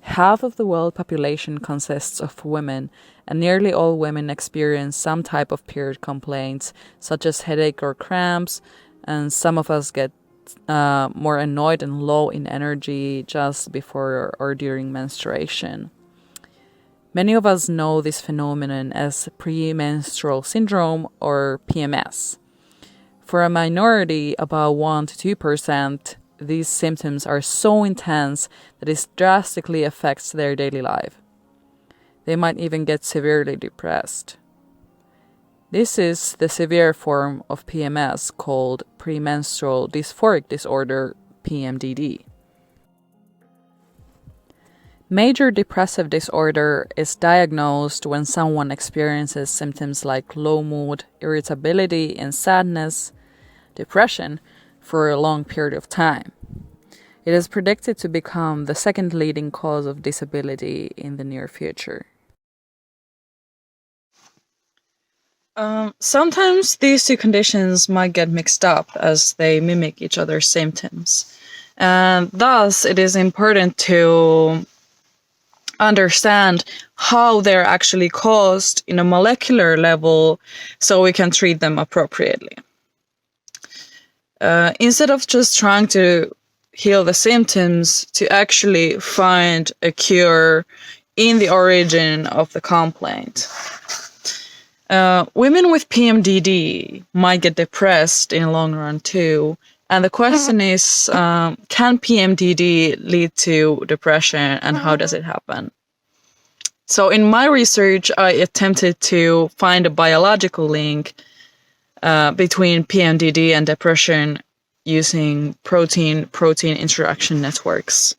Half of the world population consists of women, and nearly all women experience some type of period complaints, such as headache or cramps, and some of us get more annoyed and low in energy just before or during menstruation. Many of us know this phenomenon as premenstrual syndrome or PMS. For a minority, about 1 to 2%, these symptoms are so intense that it drastically affects their daily life. They might even get severely depressed. This is the severe form of PMS called premenstrual dysphoric disorder, PMDD. Major depressive disorder is diagnosed when someone experiences symptoms like low mood, irritability, and sadness, depression, for a long period of time. It is predicted to become the second leading cause of disability in the near future. Sometimes these two conditions might get mixed up as they mimic each other's symptoms. And thus, it is important to understand how they're actually caused in a molecular level so we can treat them appropriately. Instead of just trying to heal the symptoms, to actually find a cure in the origin of the complaint. Women with PMDD might get depressed in the long run too. And the question is, can PMDD lead to depression, and how does it happen? So in my research, I attempted to find a biological link between PMDD and depression using protein-protein interaction networks.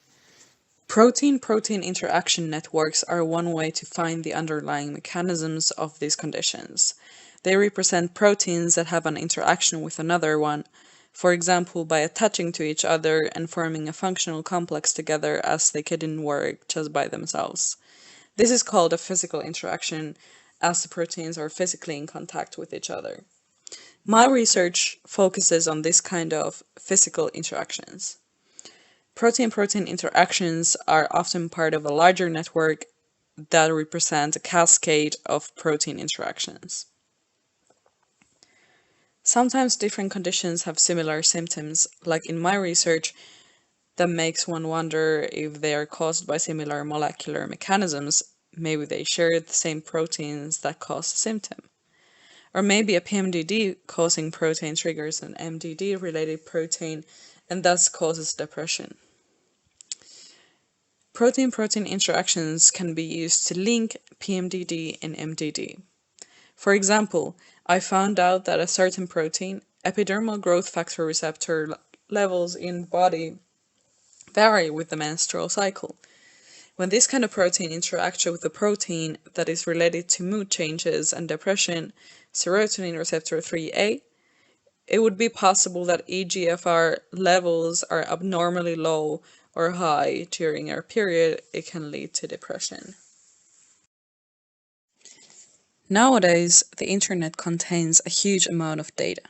Protein-protein interaction networks are one way to find the underlying mechanisms of these conditions. They represent proteins that have an interaction with another one, for example by attaching to each other and forming a functional complex together as they couldn't work just by themselves. This is called a physical interaction, as the proteins are physically in contact with each other. My research focuses on this kind of physical interactions. Protein-protein interactions are often part of a larger network that represents a cascade of protein interactions. Sometimes different conditions have similar symptoms, like in my research, that makes one wonder if they are caused by similar molecular mechanisms. Maybe they share the same proteins that cause the symptom. Or maybe a PMDD causing protein triggers an MDD-related protein and thus causes depression. Protein-protein interactions can be used to link PMDD and MDD. For example, I found out that a certain protein, epidermal growth factor receptor levels in body, vary with the menstrual cycle. When this kind of protein interacts with a protein that is related to mood changes and depression, serotonin receptor 3A, it would be possible that EGFR levels are abnormally low or high during our period. It can lead to depression. Nowadays, the internet contains a huge amount of data.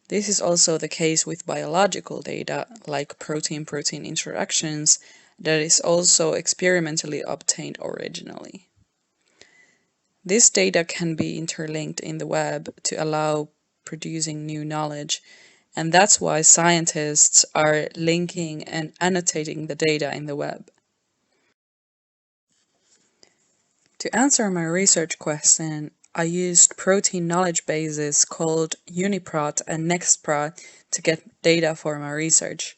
This is also the case with biological data, like protein-protein interactions, that is also experimentally obtained originally. This data can be interlinked in the web to allow producing new knowledge, and that's why scientists are linking and annotating the data in the web. To answer my research question, I used protein knowledge bases called UniProt and NextProt to get data for my research.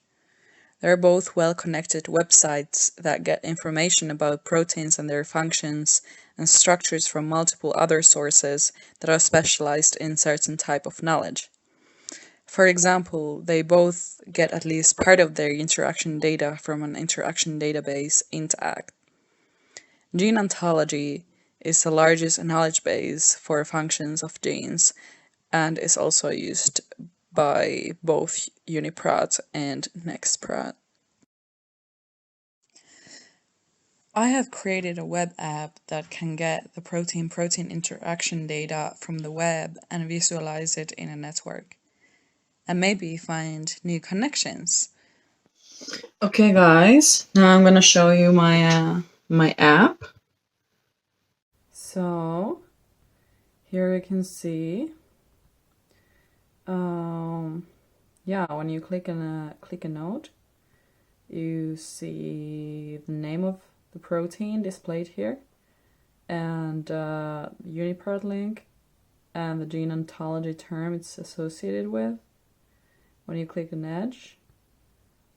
They're both well-connected websites that get information about proteins and their functions and structures from multiple other sources that are specialized in certain type of knowledge. For example, they both get at least part of their interaction data from an interaction database, IntAct. Gene ontology is the largest knowledge base for functions of genes and is also used by both UniProt and NextProt. I have created a web app that can get the protein-protein interaction data from the web and visualize it in a network, and maybe find new connections. Okay, guys, now I'm gonna show you my app. So here you can see, yeah, when you click a node, you see the name of the protein displayed here, and UniProt link, and the gene ontology term it's associated with. When you click an edge,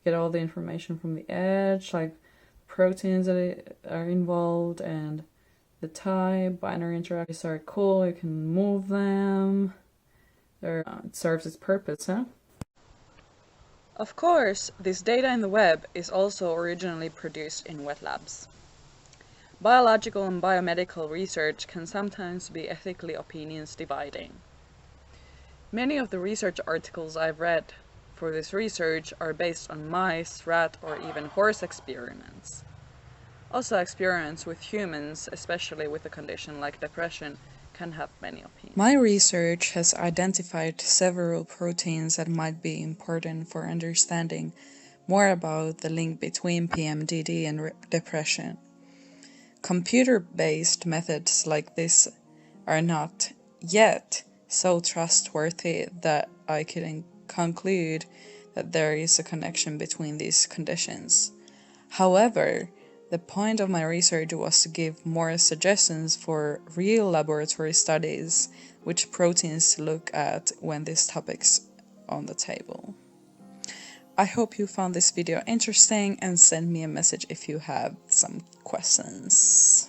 you get all the information from the edge, like proteins that are involved and the type. Binary interactions are cool, you can move them. It serves its purpose, huh? Of course, this data in the web is also originally produced in wet labs. Biological and biomedical research can sometimes be ethically opinions dividing. Many of the research articles I've read for this research are based on mice, rat, or even horse experiments. Also, experiments with humans, especially with a condition like depression, can have many opinions. My research has identified several proteins that might be important for understanding more about the link between PMDD and depression. Computer-based methods like this are not yet so trustworthy that I can conclude that there is a connection between these conditions. However, the point of my research was to give more suggestions for real laboratory studies, which proteins to look at when this topic's on the table. I hope you found this video interesting and send me a message if you have some questions.